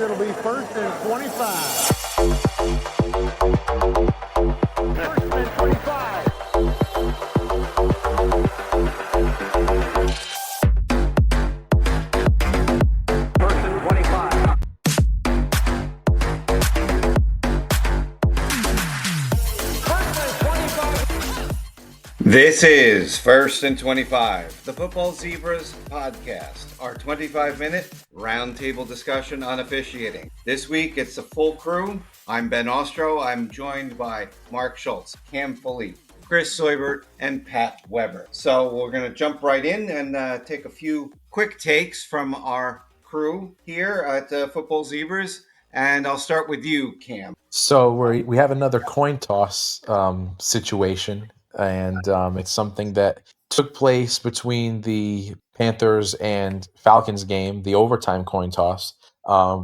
it'll be 1st and 25. 1st and 25. This is 1st and 25, the Football Zebras podcast, our 25-minute roundtable discussion on officiating. This week, it's a full crew. I'm Ben Austro. I'm joined by Mark Schultz, Cam Filipe, Chris Seubert, and Pat Weber. So we're going to jump right in and take a few quick takes from our crew here at Football Zebras. And I'll start with you, Cam. So we have another coin toss situation. And it's something that took place between the Panthers and Falcons game, the overtime coin toss,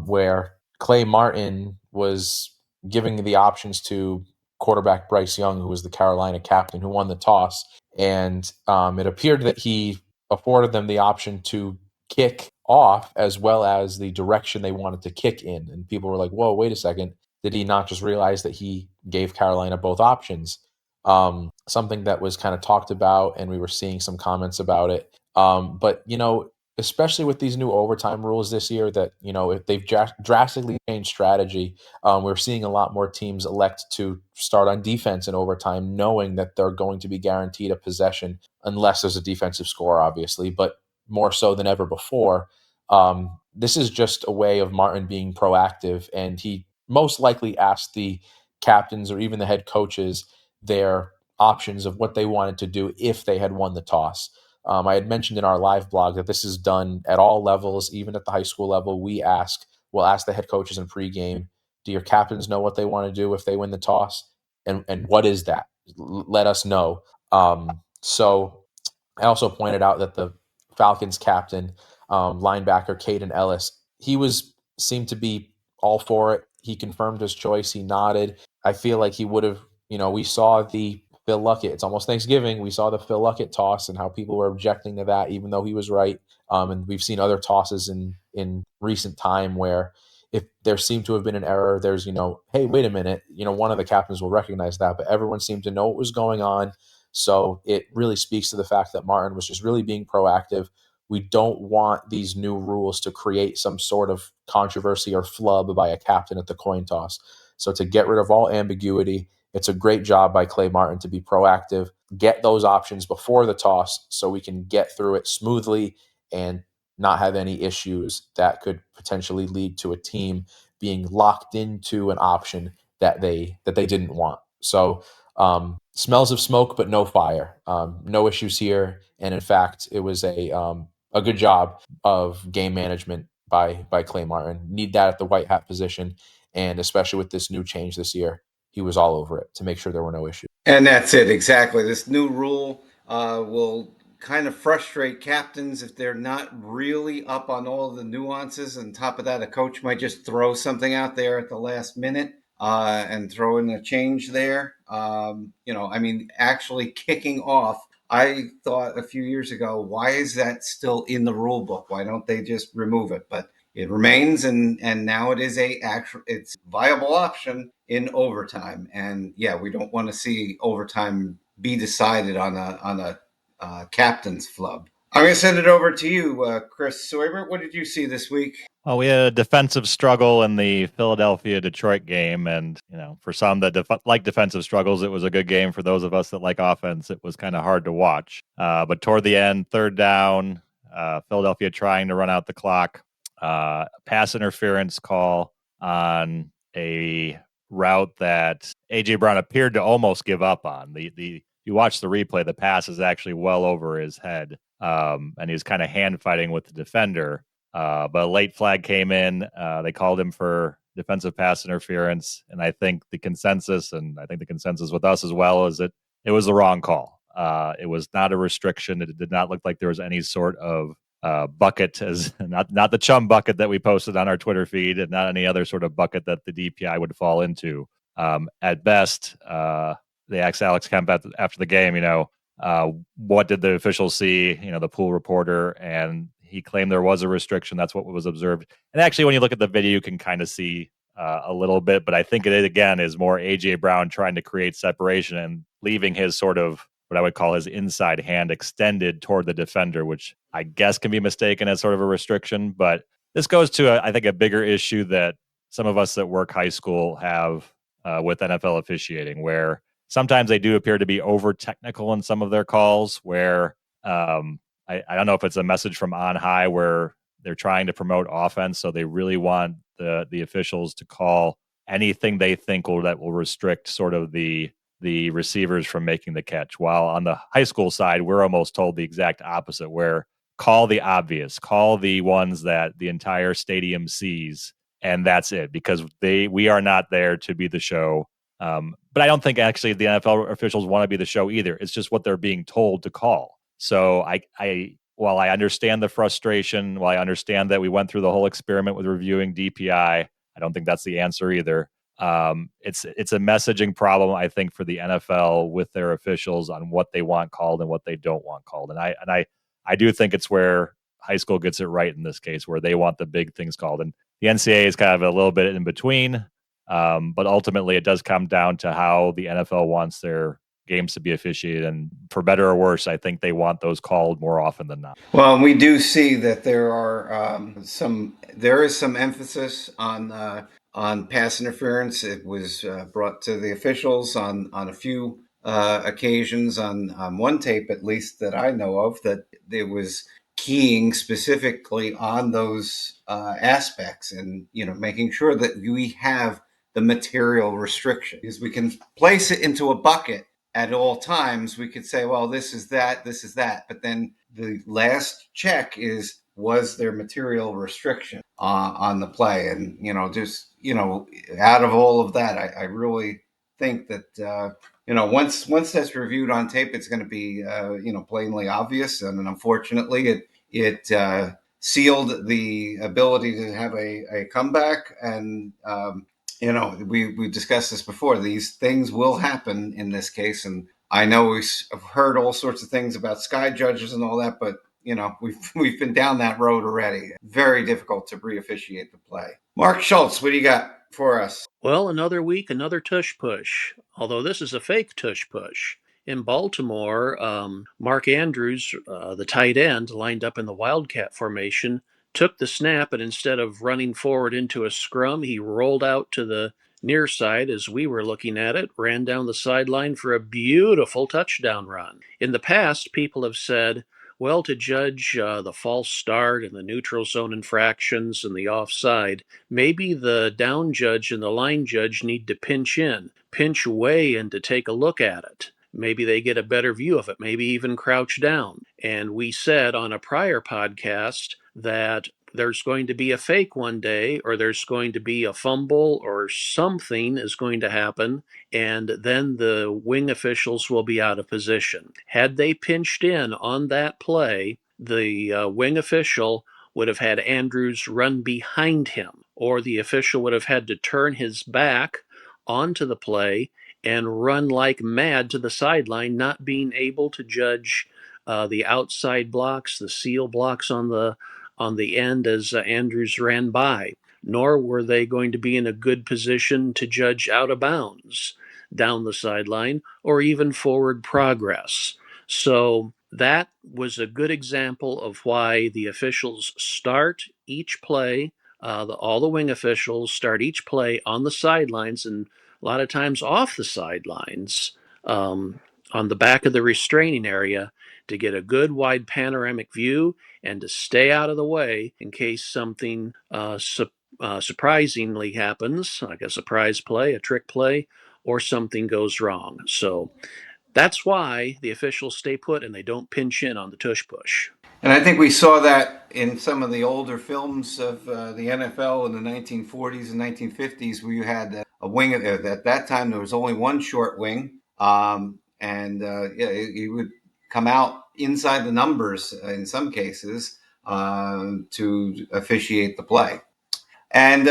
where Clay Martin was giving the options to quarterback Bryce Young, who was the Carolina captain, who won the toss. And it appeared that he afforded them the option to kick off as well as the direction they wanted to kick in. And people were like, whoa, wait a second. Did he not just realize that he gave Carolina both options? Something that was kind of talked about, and we were seeing some comments about it. But, especially with these new overtime rules this year that, if they've drastically changed strategy, we're seeing a lot more teams elect to start on defense in overtime, knowing that they're going to be guaranteed a possession unless there's a defensive score, obviously, but more so than ever before. This is just a way of Martin being proactive, and he most likely asked the captains or even the head coaches their options of what they wanted to do if they had won the toss. I had mentioned in our live blog that this is done at all levels, even at the high school level. We'll ask the head coaches in pregame, do your captains know what they want to do if they win the toss? And what is that? Let us know. So I also pointed out that the Falcons captain, linebacker Caden Ellis, he seemed to be all for it. He confirmed his choice. He nodded. I feel like he would have, we saw the Phil Luckett. It's almost Thanksgiving. We saw the Phil Luckett toss and how people were objecting to that, even though he was right. And we've seen other tosses in recent time where if there seemed to have been an error, there's, hey, wait a minute, one of the captains will recognize that, but everyone seemed to know what was going on. So it really speaks to the fact that Martin was just really being proactive. We don't want these new rules to create some sort of controversy or flub by a captain at the coin toss. So to get rid of all ambiguity, it's a great job by Clay Martin to be proactive, get those options before the toss so we can get through it smoothly and not have any issues that could potentially lead to a team being locked into an option that they didn't want. So smells of smoke, but no fire. No issues here. And in fact, it was a good job of game management by Clay Martin. Need that at the white hat position. And especially with this new change this year, he was all over it to make sure there were no issues. And that's it, exactly. This new rule will kind of frustrate captains if they're not really up on all of the nuances. On top of that, a coach might just throw something out there at the last minute and throw in a change there. Actually kicking off. I thought a few years ago, why is that still in the rule book? Why don't they just remove it? But it remains, and now it is it's a viable option in overtime. And yeah, we don't want to see overtime be decided on a captain's flub. I'm going to send it over to you, Chris Seubert. What did you see this week? Well, we had a defensive struggle in the Philadelphia-Detroit game, and for some that like defensive struggles, it was a good game. For those of us that like offense, it was kind of hard to watch. But toward the end, third down, Philadelphia trying to run out the clock, pass interference call on a route that A.J. Brown appeared to almost give up on. You watch the replay, the pass is actually well over his head, and he was kind of hand fighting with the defender. But a late flag came in. They called him for defensive pass interference, and I think the consensus with us as well is that it was the wrong call. It was not a restriction. It did not look like there was any sort of bucket, as not the chum bucket that we posted on our Twitter feed, and not any other sort of bucket that the DPI would fall into. At best, they asked Alex Kemp after the game, what did the officials see? The pool reporter, and he claimed there was a restriction. That's what was observed. And actually, when you look at the video, you can kind of see a little bit. But I think it, again, is more A.J. Brown trying to create separation and leaving his sort of what I would call his inside hand extended toward the defender, which I guess can be mistaken as sort of a restriction. But this goes to, I think, a bigger issue that some of us that work high school have with NFL officiating, where sometimes they do appear to be over technical in some of their calls, where I don't know if it's a message from on high where they're trying to promote offense. So they really want the officials to call anything they think that will restrict sort of the receivers from making the catch. While on the high school side, we're almost told the exact opposite, where call the obvious, call the ones that the entire stadium sees, and that's it, because we are not there to be the show. But I don't think actually the NFL officials want to be the show either. It's just what they're being told to call. So while I understand the frustration, while I understand that we went through the whole experiment with reviewing DPI, I don't think that's the answer either. It's a messaging problem, I think, for the NFL with their officials on what they want called and what they don't want called. And I do think it's where high school gets it right in this case, where they want the big things called. And the NCAA is kind of a little bit in between. But ultimately, it does come down to how the NFL wants their games to be officiated. And for better or worse, I think they want those called more often than not. Well, we do see that there is some emphasis on pass interference. It was brought to the officials on a few occasions, on one tape at least that I know of, that there was keying specifically on those aspects, and making sure that we have the material restriction, because we can place it into a bucket at all times. We could say, well, this is that, but then the last check is, was there material restriction on the play? And out of all of that, I really think that once that's reviewed on tape, it's going to be plainly obvious. And unfortunately, it sealed the ability to have a comeback. And we discussed this before. These things will happen in this case, and I know we've heard all sorts of things about sky judges and all that, but we've been down that road already. Very difficult to re-officiate the play. Mark Schultz, what do you got for us? Well, another week, another tush push, although this is a fake tush push. In Baltimore, Mark Andrews, the tight end, lined up in the Wildcat formation, took the snap, and instead of running forward into a scrum, he rolled out to the near side as we were looking at it, ran down the sideline for a beautiful touchdown run. In the past, people have said, well, to judge the false start and the neutral zone infractions and the offside, maybe the down judge and the line judge need to pinch way in to take a look at it. Maybe they get a better view of it, maybe even crouch down. And we said on a prior podcast that there's going to be a fake one day, or there's going to be a fumble, or something is going to happen, and then the wing officials will be out of position. Had they pinched in on that play, the wing official would have had Andrews run behind him, or the official would have had to turn his back onto the play and run like mad to the sideline, not being able to judge the outside blocks, the seal blocks on the end as Andrews ran by. Nor were they going to be in a good position to judge out of bounds down the sideline or even forward progress. So that was a good example of why the officials start each play, all the wing officials start each play on the sidelines, and a lot of times off the sidelines, on the back of the restraining area, to get a good wide panoramic view and to stay out of the way in case something surprisingly happens, like a surprise play, a trick play, or something goes wrong. So that's why the officials stay put and they don't pinch in on the tush push. And I think we saw that in some of the older films of the NFL in the 1940s and 1950s, where you had a wing. At that time, there was only one short wing, he would come out inside the numbers in some cases to officiate the play. And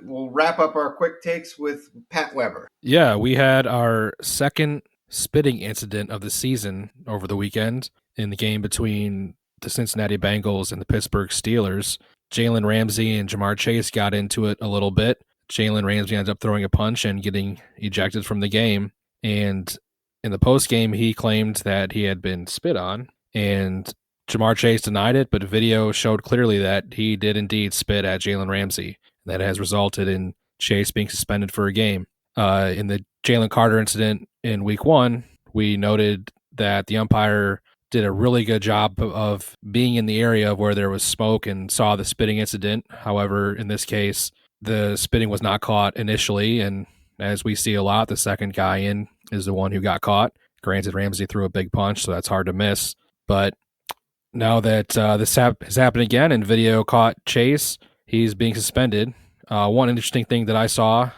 we'll wrap up our quick takes with Pat Weber. Yeah, we had our second spitting incident of the season over the weekend in the game between the Cincinnati Bengals and the Pittsburgh Steelers. Jalen Ramsey and Jamar Chase got into it a little bit. Jalen Ramsey ends up throwing a punch and getting ejected from the game. And in the post game, he claimed that he had been spit on, and Jamar Chase denied it, but video showed clearly that he did indeed spit at Jalen Ramsey. That has resulted in Chase being suspended for a game. In the Jalen Carter incident in week 1, we noted that the umpire did a really good job of being in the area where there was smoke and saw the spitting incident. However, in this case, the spitting was not caught initially, and as we see a lot, the second guy in is the one who got caught. Granted, Ramsey threw a big punch, so that's hard to miss. But now that this has happened again and video caught Chase, he's being suspended. One interesting thing that I saw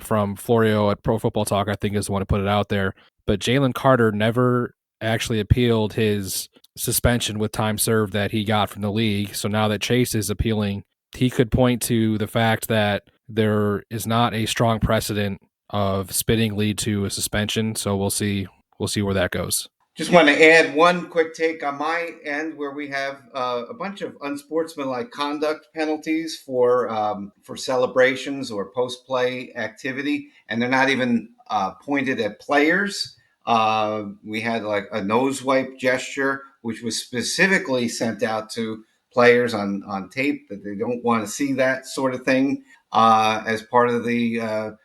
from Florio at Pro Football Talk, I think is the one who put it out there, but Jalen Carter never actually appealed his suspension with time served that he got from the league. So now that Chase is appealing, he could point to the fact that there is not a strong precedent of spitting lead to a suspension. So we'll see where that goes. Just want to add one quick take on my end, where we have a bunch of unsportsmanlike conduct penalties for celebrations or post-play activity, and they're not even pointed at players. We had like a nose wipe gesture, which was specifically sent out to players on tape, that they don't want to see that sort of thing as part of the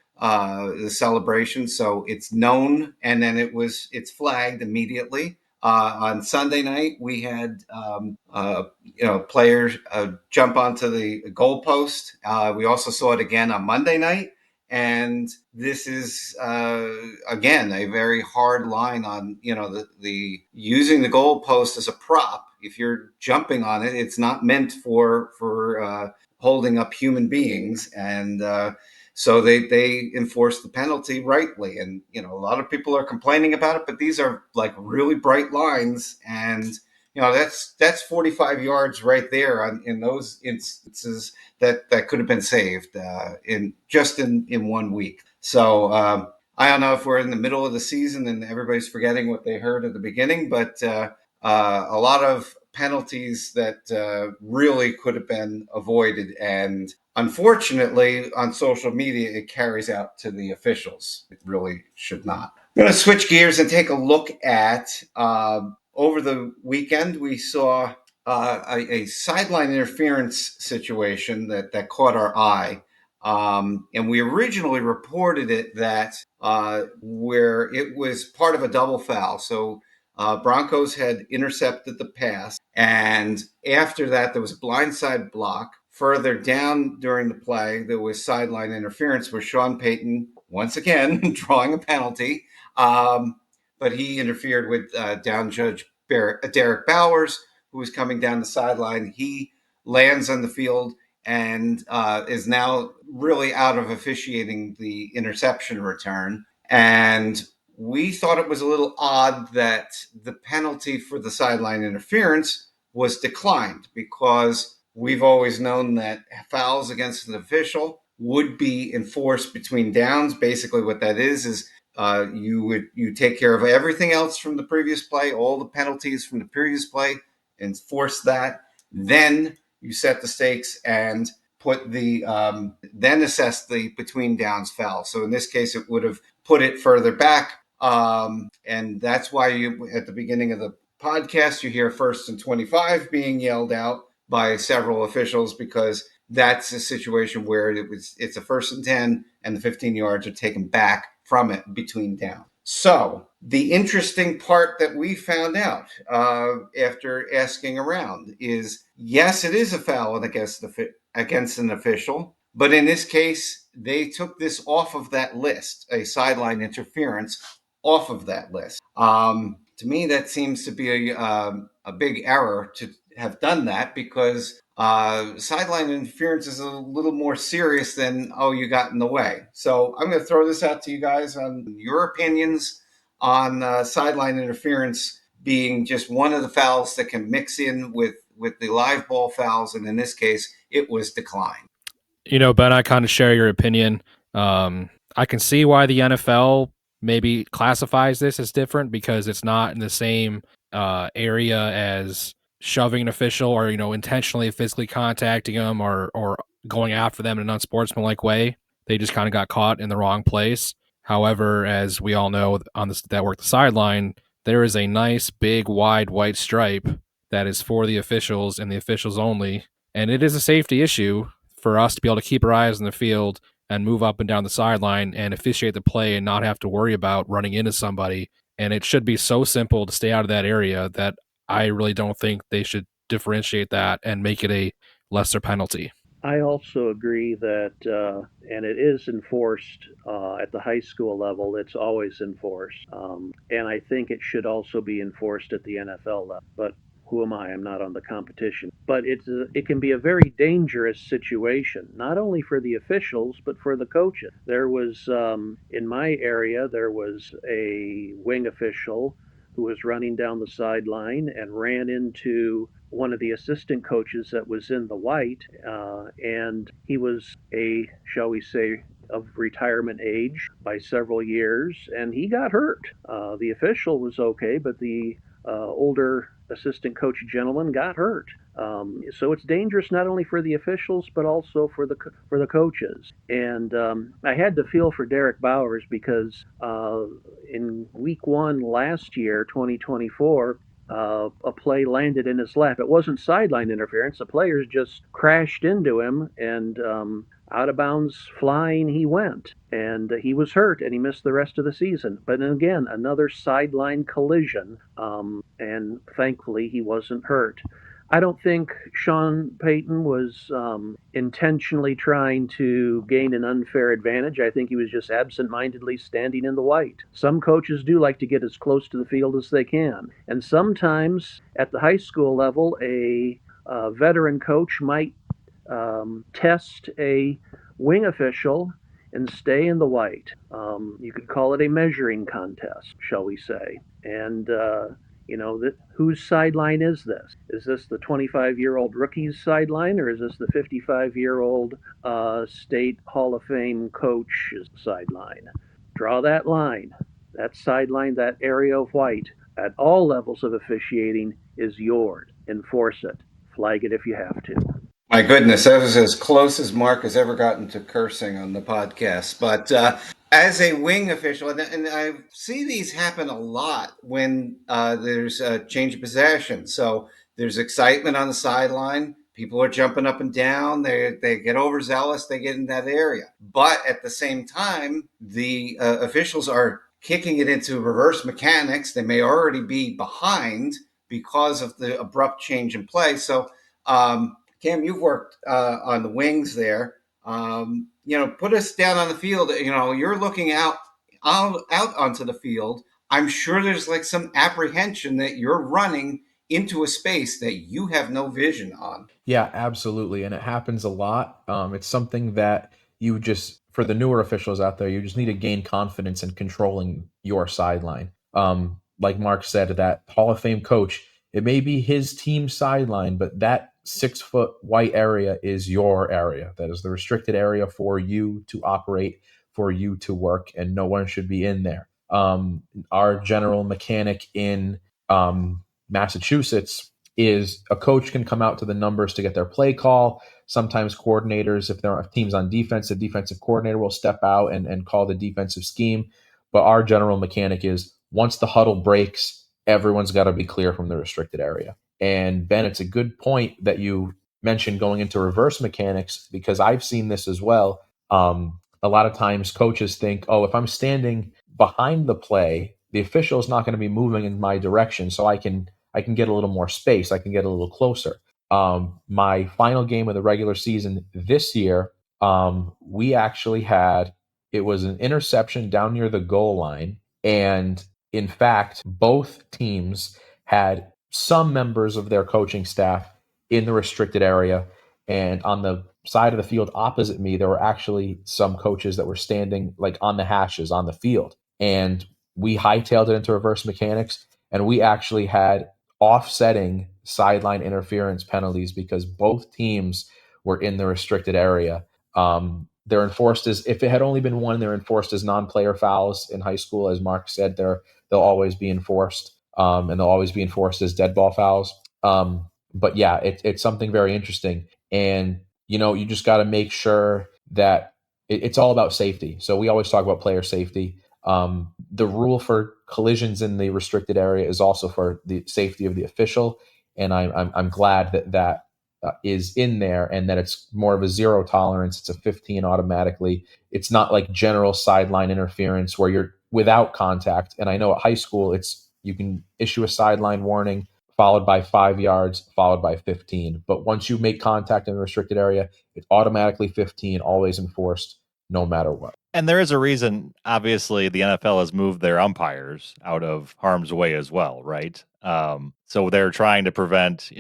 celebration. So it's known, and then it's flagged immediately. On Sunday night, we had players jump onto the goalpost. We also saw it again on Monday night, and this is again a very hard line on the using the goalpost as a prop. If you're jumping on it, it's not meant for holding up human beings, and so they enforce the penalty rightly. And a lot of people are complaining about it, but these are like really bright lines, and that's 45 yards right there in those instances that could have been saved in 1 week. So I don't know if we're in the middle of the season and everybody's forgetting what they heard at the beginning, but a lot of penalties that really could have been avoided. And unfortunately, on social media, it carries out to the officials. It really should not. I'm going to switch gears and take a look at over the weekend, we saw a sideline interference situation that caught our eye. And we originally reported it that where it was part of a double foul. So Broncos had intercepted the pass, and after that, there was a blindside block. Further down during the play, there was sideline interference where Sean Payton, once again, drawing a penalty, but he interfered with down judge Derrick Bowers, who was coming down the sideline. He lands on the field and is now really out of officiating the interception return. And we thought it was a little odd that the penalty for the sideline interference was declined, because we've always known that fouls against an official would be enforced between downs. Basically what that is you take care of everything else from the previous play, all the penalties from the previous play, enforce that. Then you set the stakes and put then assess the between downs foul. So in this case, it would have put it further back. And that's why at the beginning of the podcast, you hear 1st and 25 being yelled out by several officials, because that's a situation where it's a 1st and 10 and the 15 yards are taken back from it between down. So the interesting part that we found out after asking around is, yes, it is a foul against an official, but in this case, they took this off of that list, a sideline interference off of that list. To me, that seems to be a big error to have done that, because sideline interference is a little more serious than, oh, you got in the way. So I'm going to throw this out to you guys on your opinions on sideline interference being just one of the fouls that can mix in with the live ball fouls. And in this case, it was declined. Ben, I kind of share your opinion. I can see why the NFL maybe classifies this as different, because it's not in the same area as shoving an official or, intentionally physically contacting them or going after them in an unsportsmanlike way. They just kind of got caught in the wrong place. However, as we all know on this that work the sideline, there is a nice big wide white stripe that is for the officials and the officials only. And it is a safety issue for us to be able to keep our eyes on the field and move up and down the sideline and officiate the play and not have to worry about running into somebody. And it should be so simple to stay out of that area that I really don't think they should differentiate that and make it a lesser penalty. I also agree that, and it is enforced at the high school level. It's always enforced, and I think it should also be enforced at the NFL level. But who am I? I'm not on the competition. But it can be a very dangerous situation, not only for the officials but for the coaches. There was in my area there was a wing official who was running down the sideline and ran into one of the assistant coaches that was in the white, and he was shall we say, of retirement age by several years, and he got hurt. The official was okay, but the older assistant coach gentleman got hurt. So it's dangerous not only for the officials but also for the coaches. And I had to feel for Derrick Bowers because in week 1 last year, 2024, a play landed in his lap. It wasn't sideline interference. The players just crashed into him, and out of bounds flying he went. And he was hurt, and he missed the rest of the season. But then again, another sideline collision, and thankfully he wasn't hurt. I don't think Sean Payton was intentionally trying to gain an unfair advantage. I think he was just absent-mindedly standing in the white. Some coaches do like to get as close to the field as they can. And sometimes at the high school level, a veteran coach might test a wing official and stay in the white. You could call it a measuring contest, shall we say. And whose sideline is this? Is this the 25-year-old rookie's sideline, or is this the 55-year-old state Hall of Fame coach's sideline? Draw that line. That sideline, that area of white, at all levels of officiating is yours. Enforce it. Flag it if you have to. My goodness, that was as close as Mark has ever gotten to cursing on the podcast. But as a wing official, and I see these happen a lot when there's a change of possession. So there's excitement on the sideline. People are jumping up and down. They get overzealous. They get in that area. But at the same time, the officials are kicking it into reverse mechanics. They may already be behind because of the abrupt change in play. So, Cam, you've worked on the wings there. Put us down on the field. You're looking out onto the field. I'm sure there's like some apprehension that you're running into a space that you have no vision on. Yeah, absolutely. And it happens a lot. It's something that you just, for the newer officials out there, you just need to gain confidence in controlling your sideline. Like Mark said, that Hall of Fame coach, it may be his team sideline, but that 6-foot white area is your area. That is the restricted area for you to operate, for you to work, and no one should be in there. Our general mechanic in Massachusetts is a coach can come out to the numbers to get their play call. Sometimes coordinators, if there are teams on defense, the defensive coordinator will step out and call the defensive scheme. But our general mechanic is once the huddle breaks, everyone's got to be clear from the restricted area. And Ben, it's a good point that you mentioned going into reverse mechanics, because I've seen this as well. A lot of times coaches think, if I'm standing behind the play, the official is not going to be moving in my direction, so I can get a little more space. I can get a little closer. My final game of the regular season this year, we actually had, it was an interception down near the goal line. And in fact, both teams had some members of their coaching staff in the restricted area. And on the side of the field opposite me, there were actually some coaches that were standing like on the hashes on the field. And we hightailed it into reverse mechanics, and we actually had offsetting sideline interference penalties because both teams were in the restricted area. They're enforced as, if it had only been one, they're enforced as non-player fouls in high school. As Mark said, they'll always be enforced, and they'll always be enforced as dead ball fouls. But yeah, it's something very interesting. And, you just got to make sure that it's all about safety. So we always talk about player safety. The rule for collisions in the restricted area is also for the safety of the official. And I'm glad that is in there, and that it's more of a zero tolerance. It's a 15 automatically. It's not like general sideline interference where you're without contact. And I know at high school, you can issue a sideline warning followed by 5 yards, followed by 15. But once you make contact in the restricted area, it's automatically 15, always enforced, no matter what. And there is a reason, obviously, the NFL has moved their umpires out of harm's way as well, right? So they're trying to prevent,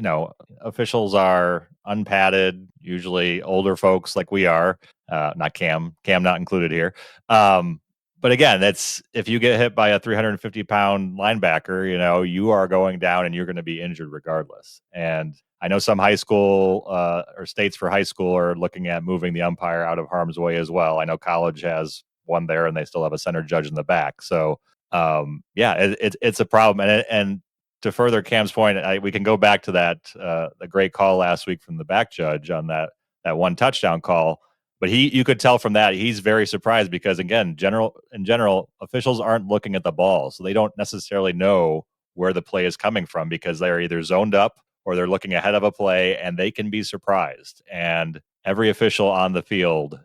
officials are unpadded, usually older folks like we are, not Cam not included here. But again, that's if you get hit by a 350-pound linebacker, you are going down and you're going to be injured regardless. And I know some high school or states for high school are looking at moving the umpire out of harm's way as well. I know college has one there, and they still have a center judge in the back. So, it's a problem. And to further Cam's point, we can go back to that the great call last week from the back judge on that one touchdown call. But you could tell from that he's very surprised because, again, in general, officials aren't looking at the ball, so they don't necessarily know where the play is coming from because they're either zoned up or they're looking ahead of a play, and they can be surprised. And every official on the field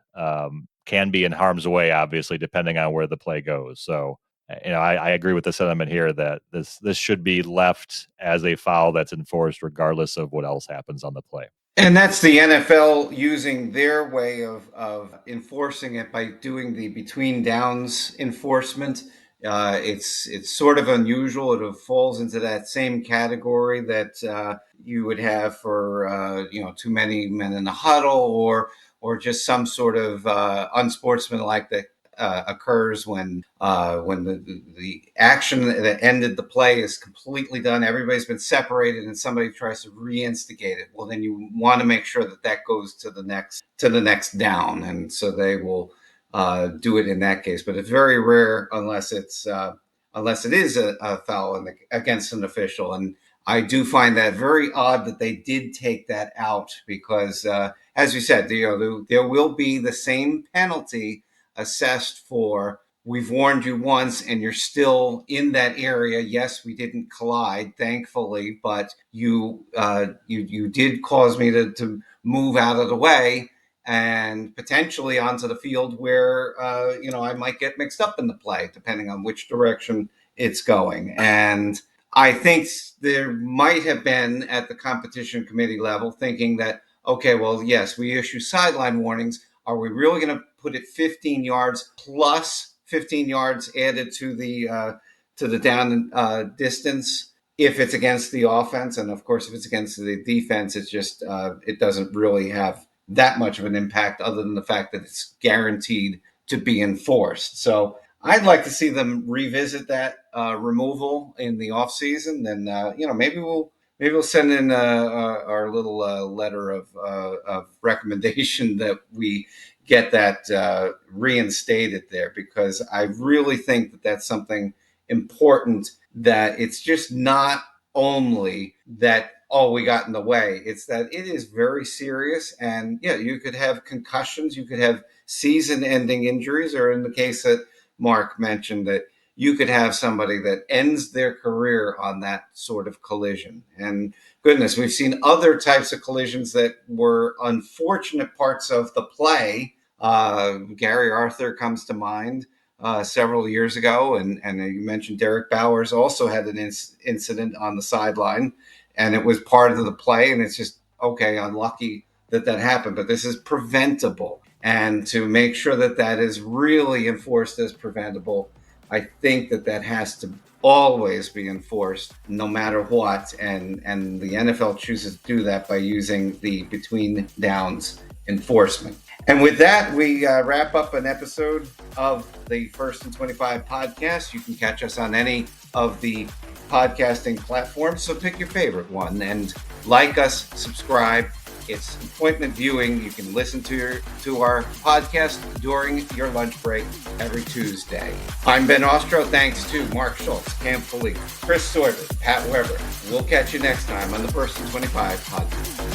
can be in harm's way, obviously, depending on where the play goes. So, I agree with the sentiment here that this should be left as a foul that's enforced regardless of what else happens on the play. And that's the NFL using their way of enforcing it by doing the between downs enforcement. It's sort of unusual. It falls into that same category that you would have for too many men in the huddle, or just some sort of unsportsmanlike that occurs when the action that ended the play is completely done. Everybody's been separated, and somebody tries to reinstigate it. Well, then you want to make sure that goes to the next down, and so they will do it in that case. But it's very rare unless it is a foul against an official. And I do find that very odd that they did take that out because, as you said, there will be the same penalty assessed for we've warned you once and you're still in that area. Yes, we didn't collide, thankfully, but you did cause me to move out of the way and potentially onto the field where I might get mixed up in the play depending on which direction it's going. And I think there might have been at the competition committee level thinking that, okay, well, yes, we issue sideline warnings. Are we really going to put it 15 yards plus 15 yards added to the down distance if it's against the offense? And of course, if it's against the defense, it's just it doesn't really have that much of an impact other than the fact that it's guaranteed to be enforced. So I'd like to see them revisit that removal in the offseason. And maybe we'll send in our little letter of recommendation that we get that reinstated there, because I really think that that's something important, that it's just not only that, we got in the way. It's that it is very serious. And you could have concussions, you could have season-ending injuries, or in the case that Mark mentioned, that you could have somebody that ends their career on that sort of collision. And goodness, we've seen other types of collisions that were unfortunate parts of the play. Gary Arthur comes to mind several years ago. And you mentioned Derrick Bowers also had an incident on the sideline, and it was part of the play. And it's just, okay, unlucky that happened, but this is preventable. And to make sure that is really enforced as preventable, I think that has to always be enforced no matter what. And the NFL chooses to do that by using the between downs enforcement. And with that, we wrap up an episode of the First and 25 podcast. You can catch us on any of the podcasting platforms, so pick your favorite one and like us, subscribe, It's appointment viewing. You can listen to our podcast during your lunch break every Tuesday. I'm Ben Austro. Thanks to Mark Schultz, Cam Filipe, Chris Seubert, Pat Weber. We'll catch you next time on the First and 25 podcast.